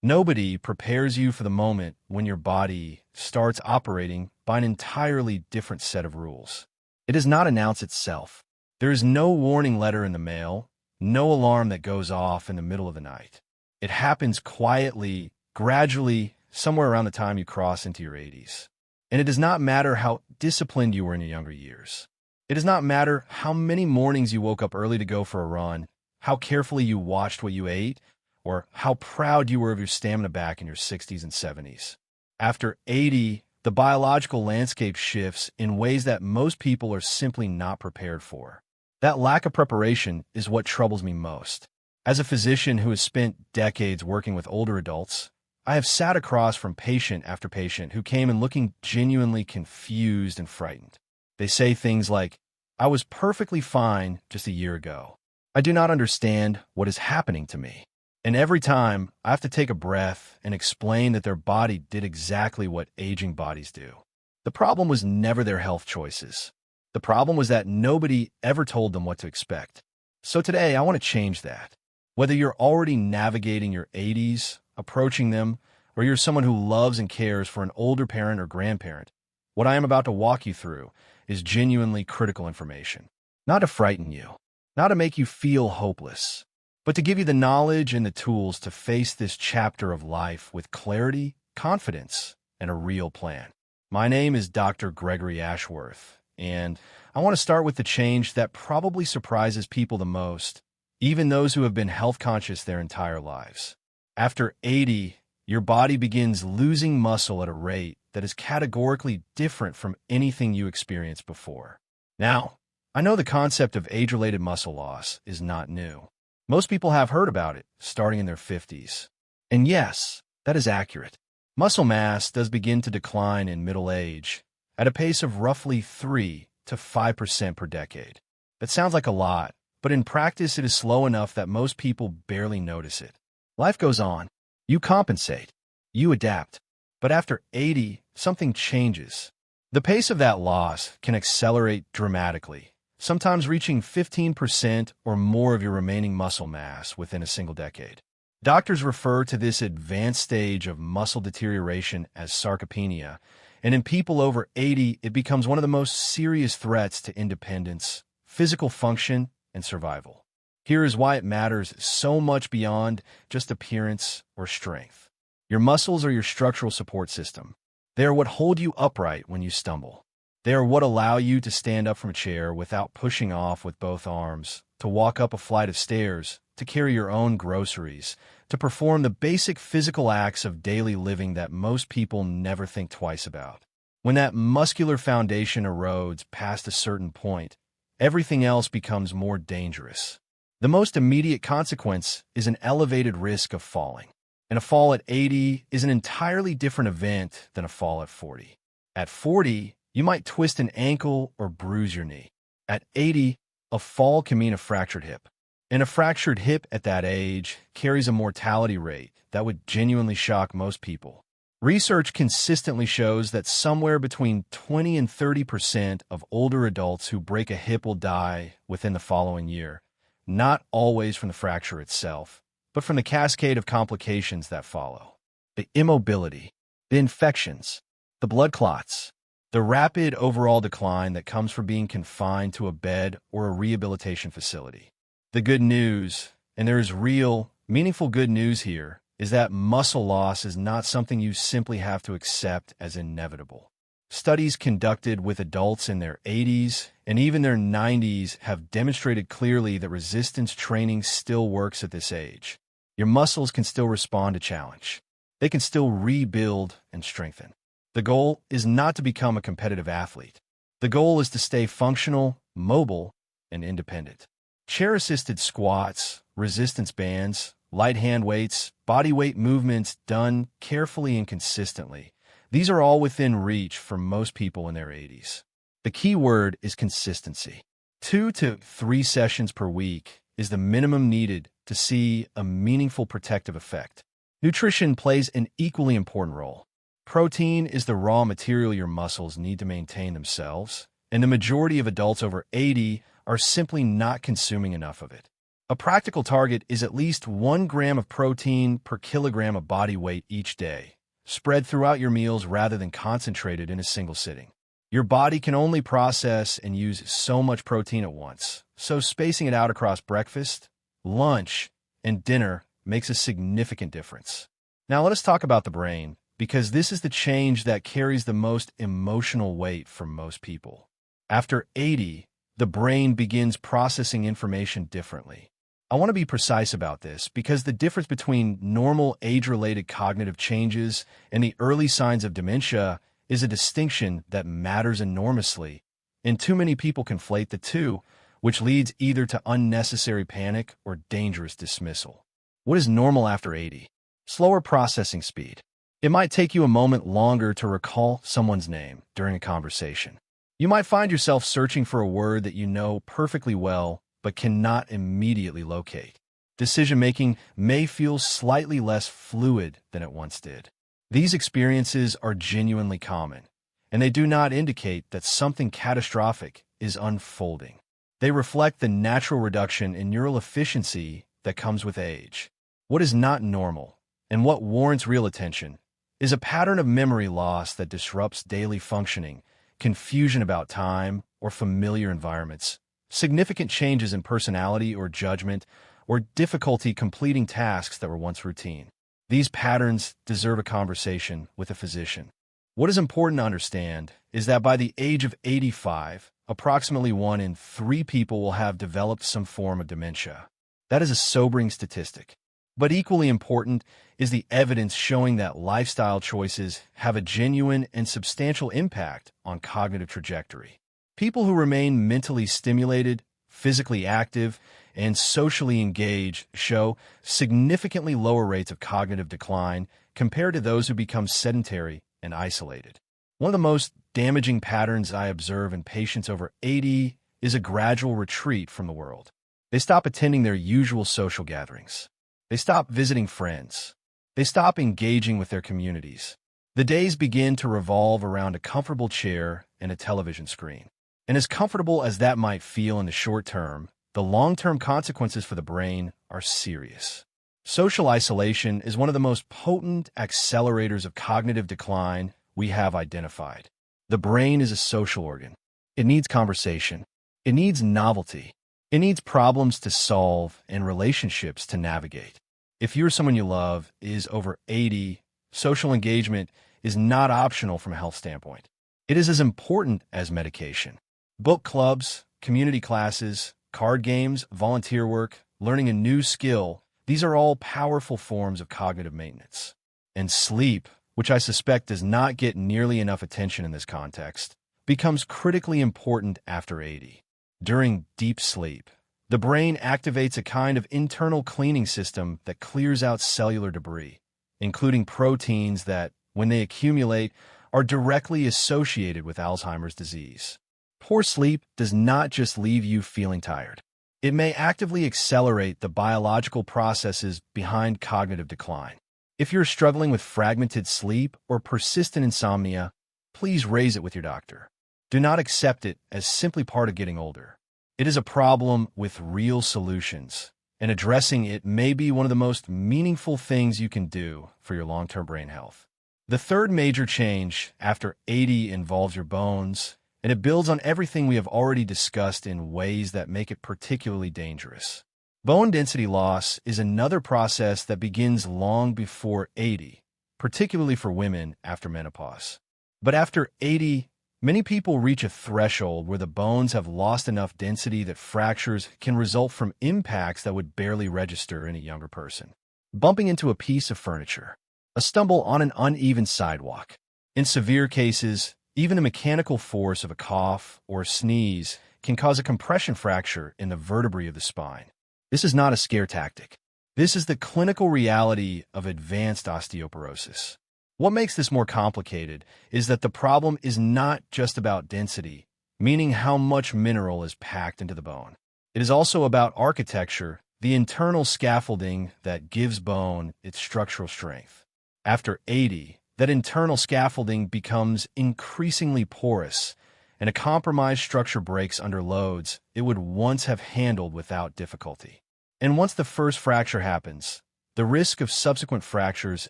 Nobody prepares you for the moment when your body starts operating by an entirely different set of rules. It does not announce itself. There is no warning letter in the mail, no alarm that goes off in the middle of the night. It happens quietly, gradually, somewhere around the time you cross into your 80s. And it does not matter how disciplined you were in your younger years. It does not matter how many mornings you woke up early to go for a run, how carefully you watched what you ate, or how proud you were of your stamina back in your 60s and 70s. After 80, the biological landscape shifts in ways that most people are simply not prepared for. That lack of preparation is what troubles me most. As a physician who has spent decades working with older adults, I have sat across from patient after patient who came in looking genuinely confused and frightened. They say things like, "I was perfectly fine just a year ago. I do not understand what is happening to me." And every time, I have to take a breath and explain that their body did exactly what aging bodies do. The problem was never their health choices. The problem was that nobody ever told them what to expect. So today, I want to change that. Whether you're already navigating your 80s, approaching them, or you're someone who loves and cares for an older parent or grandparent, what I am about to walk you through is genuinely critical information. Not to frighten you, not to make you feel hopeless, but to give you the knowledge and the tools to face this chapter of life with clarity, confidence, and a real plan. My name is Dr. Gregory Ashworth, and I want to start with the change that probably surprises people the most, even those who have been health conscious their entire lives. After 80, your body begins losing muscle at a rate that is categorically different from anything you experienced before. Now, I know the concept of age-related muscle loss is not new. Most people have heard about it starting in their 50s. And yes, that is accurate. Muscle mass does begin to decline in middle age at a pace of roughly 3 to 5% per decade. That sounds like a lot, but in practice it is slow enough that most people barely notice it. Life goes on. You compensate. You adapt. But after 80, something changes. The pace of that loss can accelerate dramatically, sometimes reaching 15% or more of your remaining muscle mass within a single decade. Doctors refer to this advanced stage of muscle deterioration as sarcopenia, and in people over 80, it becomes one of the most serious threats to independence, physical function, and survival. Here is why it matters so much beyond just appearance or strength. Your muscles are your structural support system. They are what hold you upright when you stumble. They are what allow you to stand up from a chair without pushing off with both arms, to walk up a flight of stairs, to carry your own groceries, to perform the basic physical acts of daily living that most people never think twice about. When that muscular foundation erodes past a certain point, everything else becomes more dangerous. The most immediate consequence is an elevated risk of falling. And a fall at 80 is an entirely different event than a fall at 40. At 40, you might twist an ankle or bruise your knee. At 80, a fall can mean a fractured hip. And a fractured hip at that age carries a mortality rate that would genuinely shock most people. Research consistently shows that somewhere between 20 and 30% of older adults who break a hip will die within the following year, not always from the fracture itself, but from the cascade of complications that follow. The immobility, the infections, the blood clots, the rapid overall decline that comes from being confined to a bed or a rehabilitation facility. The good news, and there is real, meaningful good news here, is that muscle loss is not something you simply have to accept as inevitable. Studies conducted with adults in their 80s and even their 90s have demonstrated clearly that resistance training still works at this age. Your muscles can still respond to challenge. They can still rebuild and strengthen. The goal is not to become a competitive athlete. The goal is to stay functional, mobile, and independent. Chair-assisted squats, resistance bands, light hand weights, body weight movements done carefully and consistently. These are all within reach for most people in their 80s. The key word is consistency. 2 to 3 sessions per week is the minimum needed to see a meaningful protective effect. Nutrition plays an equally important role. Protein is the raw material your muscles need to maintain themselves, and the majority of adults over 80 are simply not consuming enough of it. A practical target is at least 1 gram of protein per kilogram of body weight each day, spread throughout your meals rather than concentrated in a single sitting. Your body can only process and use so much protein at once, so spacing it out across breakfast, lunch, and dinner makes a significant difference. Now let us talk about the brain, because this is the change that carries the most emotional weight for most people. After 80, the brain begins processing information differently. I want to be precise about this because the difference between normal age-related cognitive changes and the early signs of dementia is a distinction that matters enormously, and too many people conflate the two, which leads either to unnecessary panic or dangerous dismissal. What is normal after 80? Slower processing speed. It might take you a moment longer to recall someone's name during a conversation. You might find yourself searching for a word that you know perfectly well but cannot immediately locate. Decision-making may feel slightly less fluid than it once did. These experiences are genuinely common, and they do not indicate that something catastrophic is unfolding. They reflect the natural reduction in neural efficiency that comes with age. What is not normal, and what warrants real attention, is a pattern of memory loss that disrupts daily functioning, confusion about time or familiar environments, significant changes in personality or judgment, or difficulty completing tasks that were once routine. These patterns deserve a conversation with a physician. What is important to understand is that by the age of 85, approximately 1 in 3 people will have developed some form of dementia. That is a sobering statistic. But equally important is the evidence showing that lifestyle choices have a genuine and substantial impact on cognitive trajectory. People who remain mentally stimulated, physically active, and socially engaged show significantly lower rates of cognitive decline compared to those who become sedentary and isolated. One of the most damaging patterns I observe in patients over 80 is a gradual retreat from the world. They stop attending their usual social gatherings. They stop visiting friends. They stop engaging with their communities. The days begin to revolve around a comfortable chair and a television screen. And as comfortable as that might feel in the short term, the long-term consequences for the brain are serious. Social isolation is one of the most potent accelerators of cognitive decline we have identified. The brain is a social organ. It needs conversation. It needs novelty. It needs problems to solve and relationships to navigate. If you're someone you love is over 80, social engagement is not optional from a health standpoint. It is as important as medication. Book clubs, community classes, card games, volunteer work, learning a new skill, these are all powerful forms of cognitive maintenance. And sleep, which I suspect does not get nearly enough attention in this context, becomes critically important after 80. During deep sleep, the brain activates a kind of internal cleaning system that clears out cellular debris, including proteins that, when they accumulate, are directly associated with Alzheimer's disease. Poor sleep does not just leave you feeling tired. It may actively accelerate the biological processes behind cognitive decline. If you're struggling with fragmented sleep or persistent insomnia, please raise it with your doctor. Do not accept it as simply part of getting older. It is a problem with real solutions, and addressing it may be one of the most meaningful things you can do for your long-term brain health. The third major change after 80 involves your bones, and it builds on everything we have already discussed in ways that make it particularly dangerous. Bone density loss is another process that begins long before 80, particularly for women after menopause. But after 80, many people reach a threshold where the bones have lost enough density that fractures can result from impacts that would barely register in a younger person. Bumping into a piece of furniture, a stumble on an uneven sidewalk. In severe cases, even the mechanical force of a cough or a sneeze can cause a compression fracture in the vertebrae of the spine. This is not a scare tactic. This is the clinical reality of advanced osteoporosis. What makes this more complicated is that the problem is not just about density, meaning how much mineral is packed into the bone. It is also about architecture, the internal scaffolding that gives bone its structural strength. After 80, that internal scaffolding becomes increasingly porous, and a compromised structure breaks under loads it would once have handled without difficulty. And once the first fracture happens, the risk of subsequent fractures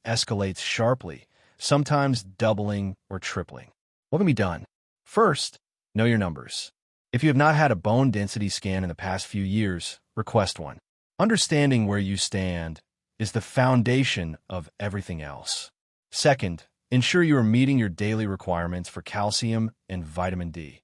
escalates sharply, sometimes doubling or tripling. What can be done? First, know your numbers. If you have not had a bone density scan in the past few years, request one. Understanding where you stand is the foundation of everything else. Second, ensure you are meeting your daily requirements for calcium and vitamin D.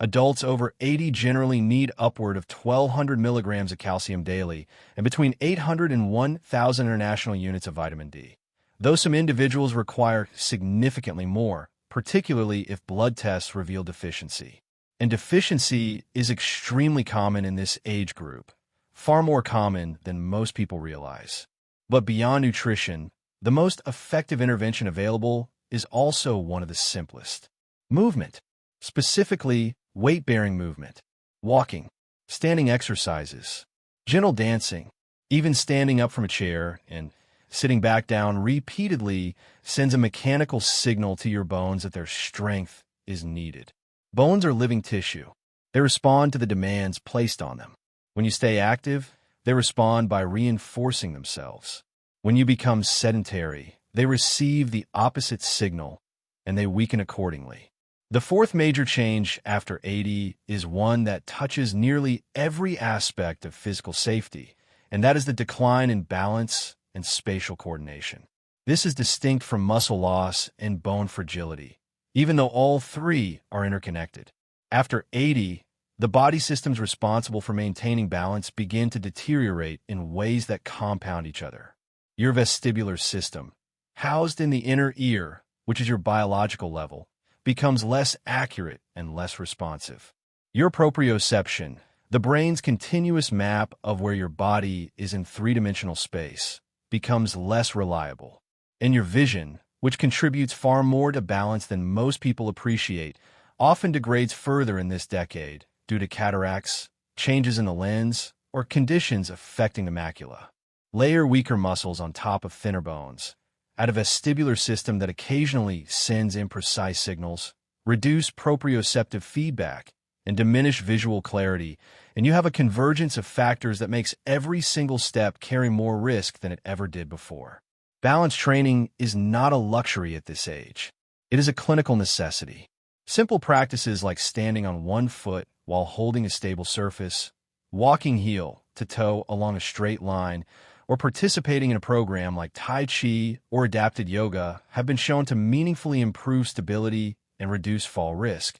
Adults over 80 generally need upward of 1,200 milligrams of calcium daily and between 800 and 1,000 international units of vitamin D. Though some individuals require significantly more, particularly if blood tests reveal deficiency. And deficiency is extremely common in this age group, far more common than most people realize. But beyond nutrition, the most effective intervention available is also one of the simplest. Movement, specifically weight-bearing movement, walking, standing exercises, gentle dancing, even standing up from a chair and sitting back down repeatedly sends a mechanical signal to your bones that their strength is needed. Bones are living tissue. They respond to the demands placed on them. When you stay active, they respond by reinforcing themselves. When you become sedentary, they receive the opposite signal and they weaken accordingly. The fourth major change after 80 is one that touches nearly every aspect of physical safety, and that is the decline in balance and spatial coordination. This is distinct from muscle loss and bone fragility, even though all three are interconnected. After 80, the body systems responsible for maintaining balance begin to deteriorate in ways that compound each other. Your vestibular system, housed in the inner ear, which is your biological level, becomes less accurate and less responsive. Your proprioception, the brain's continuous map of where your body is in three-dimensional space, becomes less reliable. And your vision, which contributes far more to balance than most people appreciate, often degrades further in this decade due to cataracts, changes in the lens, or conditions affecting the macula. Layer weaker muscles on top of thinner bones, add a vestibular system that occasionally sends imprecise signals, reduce proprioceptive feedback, and diminish visual clarity, and you have a convergence of factors that makes every single step carry more risk than it ever did before. Balance training is not a luxury at this age. It is a clinical necessity. Simple practices like standing on one foot while holding a stable surface, walking heel to toe along a straight line, or participating in a program like Tai Chi or adapted yoga have been shown to meaningfully improve stability and reduce fall risk,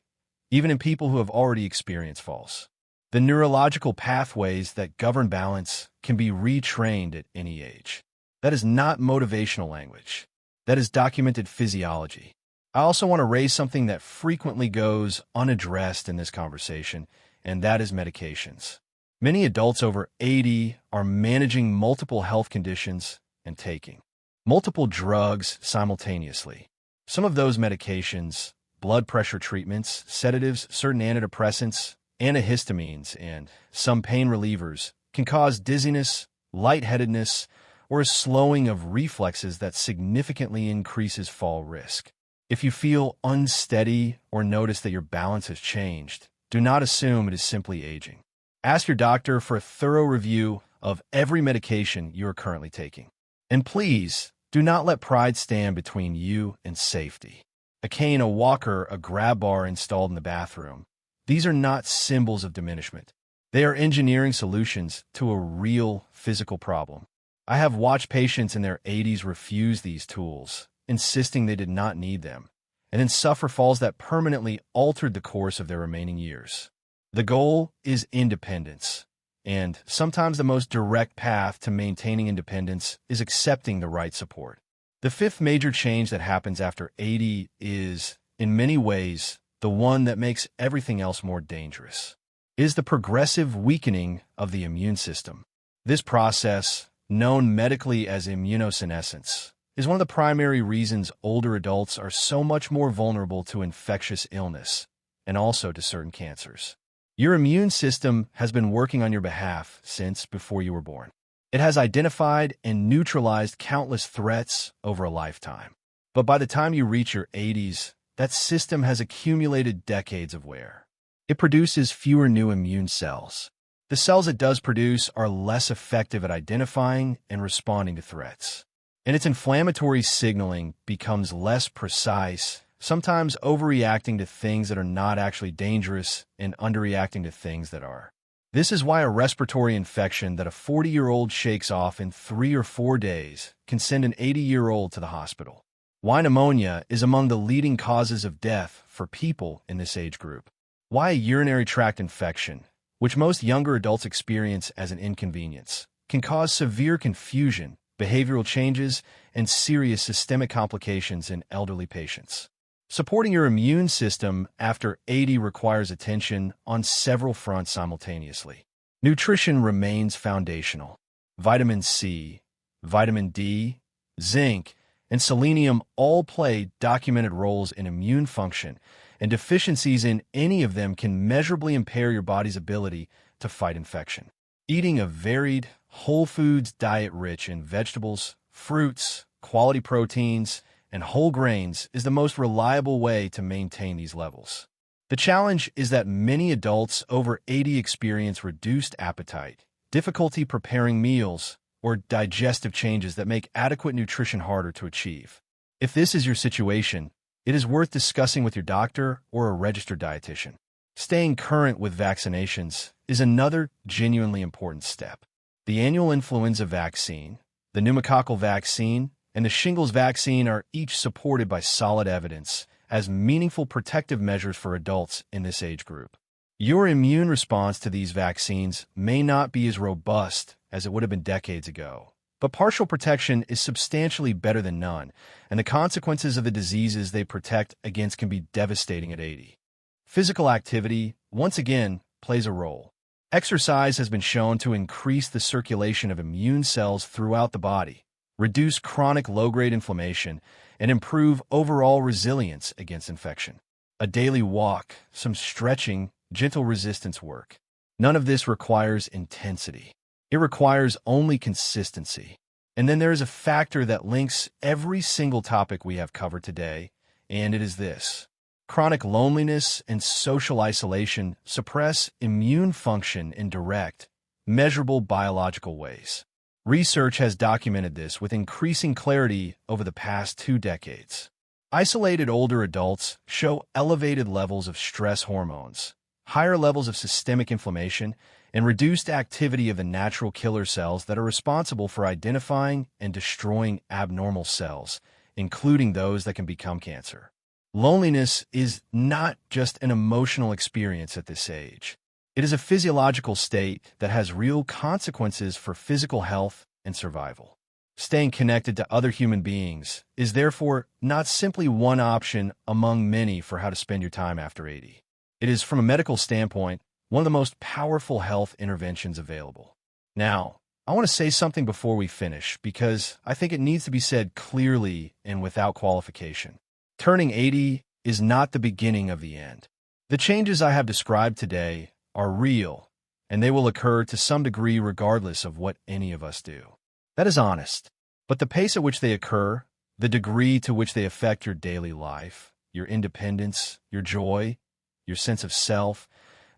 even in people who have already experienced falls. The neurological pathways that govern balance can be retrained at any age. That is not motivational language. That is documented physiology. I also want to raise something that frequently goes unaddressed in this conversation, and that is medications. Many adults over 80 are managing multiple health conditions and taking multiple drugs simultaneously. Some of those medications, blood pressure treatments, sedatives, certain antidepressants, antihistamines, and some pain relievers, can cause dizziness, lightheadedness, or a slowing of reflexes that significantly increases fall risk. If you feel unsteady or notice that your balance has changed, do not assume it is simply aging. Ask your doctor for a thorough review of every medication you are currently taking. And please, do not let pride stand between you and safety. A cane, a walker, a grab bar installed in the bathroom. These are not symbols of diminishment. They are engineering solutions to a real physical problem. I have watched patients in their 80s refuse these tools, insisting they did not need them, and then suffer falls that permanently altered the course of their remaining years. The goal is independence, and sometimes the most direct path to maintaining independence is accepting the right support. The fifth major change that happens after 80 is, in many ways, the one that makes everything else more dangerous. It is the progressive weakening of the immune system. This process, known medically as immunosenescence, is one of the primary reasons older adults are so much more vulnerable to infectious illness and also to certain cancers. Your immune system has been working on your behalf since before you were born. It has identified and neutralized countless threats over a lifetime. But by the time you reach your 80s, that system has accumulated decades of wear. It produces fewer new immune cells. The cells it does produce are less effective at identifying and responding to threats. And its inflammatory signaling becomes less precise, sometimes overreacting to things that are not actually dangerous and underreacting to things that are. This is why a respiratory infection that a 40-year-old shakes off in 3 or 4 days can send an 80-year-old to the hospital. Why pneumonia is among the leading causes of death for people in this age group. Why a urinary tract infection, which most younger adults experience as an inconvenience, can cause severe confusion, behavioral changes, and serious systemic complications in elderly patients. Supporting your immune system after 80 requires attention on several fronts simultaneously. Nutrition remains foundational. Vitamin C, vitamin D, zinc, and selenium all play documented roles in immune function, and deficiencies in any of them can measurably impair your body's ability to fight infection. Eating a varied, whole foods diet rich in vegetables, fruits, quality proteins, and whole grains is the most reliable way to maintain these levels. The challenge is that many adults over 80 experience reduced appetite, difficulty preparing meals, or digestive changes that make adequate nutrition harder to achieve. If this is your situation, it is worth discussing with your doctor or a registered dietitian. Staying current with vaccinations is another genuinely important step. The annual influenza vaccine, the pneumococcal vaccine, and the shingles vaccine are each supported by solid evidence as meaningful protective measures for adults in this age group. Your immune response to these vaccines may not be as robust as it would have been decades ago, but partial protection is substantially better than none, and the consequences of the diseases they protect against can be devastating at 80. Physical activity, once again, plays a role. Exercise has been shown to increase the circulation of immune cells throughout the body, reduce chronic low-grade inflammation, and improve overall resilience against infection. A daily walk, some stretching, gentle resistance work. None of this requires intensity. It requires only consistency. And then there is a factor that links every single topic we have covered today, and it is this. Chronic loneliness and social isolation suppress immune function in direct, measurable biological ways. Research has documented this with increasing clarity over the past 2 decades. Isolated older adults show elevated levels of stress hormones, higher levels of systemic inflammation, and reduced activity of the natural killer cells that are responsible for identifying and destroying abnormal cells, including those that can become cancer. Loneliness is not just an emotional experience at this age. It is a physiological state that has real consequences for physical health and survival. Staying connected to other human beings is therefore not simply one option among many for how to spend your time after 80. It is, from a medical standpoint, one of the most powerful health interventions available. Now, I want to say something before we finish because I think it needs to be said clearly and without qualification. Turning 80 is not the beginning of the end. The changes I have described today are real, and they will occur to some degree regardless of what any of us do. That is honest. But the pace at which they occur, the degree to which they affect your daily life, your independence, your joy, your sense of self,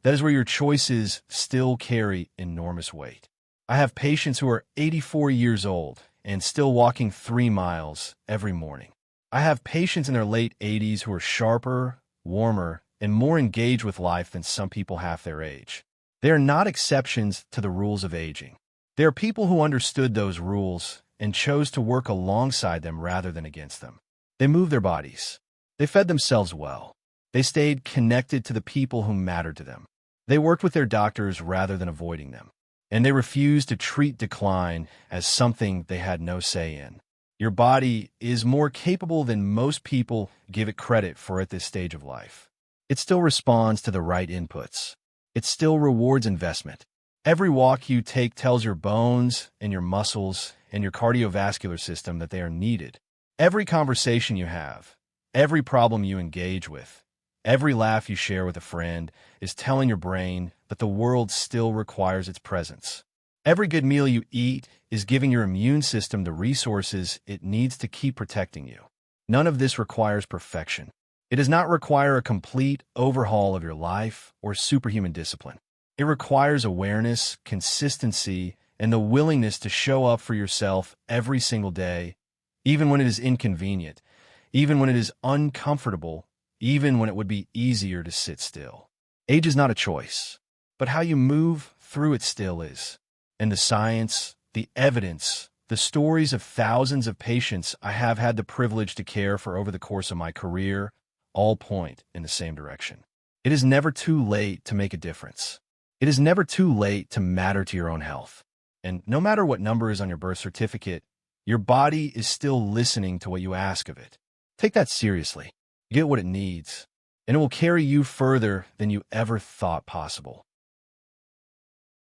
that is where your choices still carry enormous weight. I have patients who are 84 years old and still walking 3 miles every morning. I have patients in their late 80s who are sharper, warmer, and more engaged with life than some people half their age. They are not exceptions to the rules of aging. They are people who understood those rules and chose to work alongside them rather than against them. They moved their bodies. They fed themselves well. They stayed connected to the people who mattered to them. They worked with their doctors rather than avoiding them. And they refused to treat decline as something they had no say in. Your body is more capable than most people give it credit for at this stage of life. It still responds to the right inputs. It still rewards investment. Every walk you take tells your bones and your muscles and your cardiovascular system that they are needed. Every conversation you have, every problem you engage with, every laugh you share with a friend is telling your brain that the world still requires its presence. Every good meal you eat is giving your immune system the resources it needs to keep protecting you. None of this requires perfection. It does not require a complete overhaul of your life or superhuman discipline. It requires awareness, consistency, and the willingness to show up for yourself every single day, even when it is inconvenient, even when it is uncomfortable, even when it would be easier to sit still. Age is not a choice, but how you move through it still is. And the science, the evidence, the stories of thousands of patients I have had the privilege to care for over the course of my career all point in the same direction. It is never too late to make a difference. It is never too late to matter to your own health. And no matter what number is on your birth certificate, your body is still listening to what you ask of it. Take that seriously. Get what it needs, and it will carry you further than you ever thought possible.